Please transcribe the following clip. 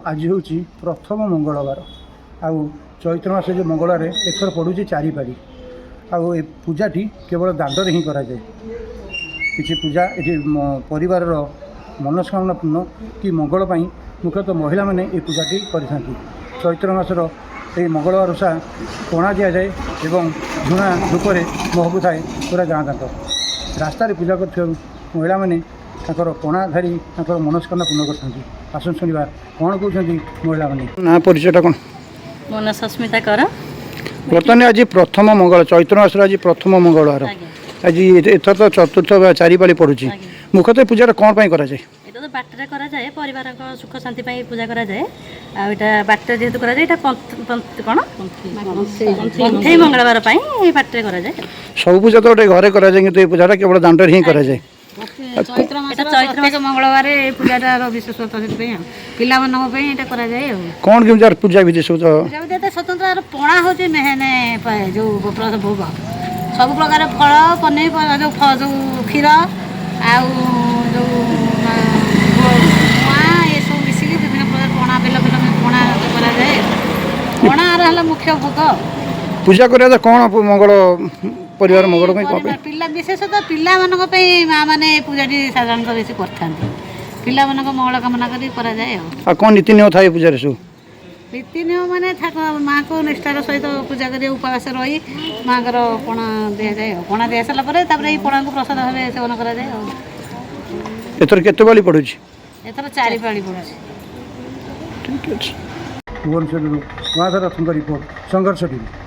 आज हूँ प्रथम मंगलवार आउ चैत्र मास जो मंगलवार एथर पड़ू 4 पाड़ी आउ ए पूजाटी केवल दांडे ही कराए किसी पूजा ये परिवार मनस्कामना पूर्ण कि मंगल पाई मुख्यतः महिला माने ये पूजाटी करता चैत्र मासर ये मंगलवार ओषा पणा दि जाए एवं झुणा धूपर महकू थाए पूरा गाँ दाक रास्तार पूजा कर महिला माने पणा धारी मनस्कामना पूर्ण करते आसन शुणा कौन कहते महिला मैंने ना परिचयटा कौन मो ना सस्मिता कर बर्तमान आज प्रथम मंगल चैत्र मास आज प्रथम मंगलवार आज एथर तो चतुर्थ 4 पाली पड़ुची मुख्यतः पूजा कौन पाई करा जाए এটা তো বাটরে করা যায় পরিবার সুখ শান্তি পাই পূজা করা যায় আর এটা বাটরে যেহেতু করা যায় এটা কোন পন্থী মঙ্গলবার পাই এই বাটরে করা যায় सब पूजा तो गोटे घरे करा जाए किंतु ये पूजाटा केवल दांडे ही करा जाए चैत्र मास मंगलवार ये पूजाटार विशेषता से पिला मानक ये करा जाए कौन केमती पूजा विधि सब तो स्वतंत्र पणा हूँ मेहने जो भोग सब प्रकार फल पनीर जो क्षीर आउ जो ये सब मिसिक विभिन्न प्रकार पणा बेल बेल पणा कराए पणार मुख्य भोग पूजा करा कौन मंगल परिवार मंगल पिला विशेषतः पिला मानक माँ मैंने पूजाटी साधारणतः बेसी करता पिला मानक मंगल कामना कर कौन नीति नियम था पूजा सब रीति नियम मैंने माँ को निष्ठार सहित पूजा कर उपवास रही माँ को पणा दि जाए पणा दि सारापर पणा को प्रसाद भाव सेवन कराए एथर केते पाली पड़ू एथर 4 पाली पड़ू ठीक है भुवनेश्वर महाधर रथों रिपोर्ट संघर्ष टीवी।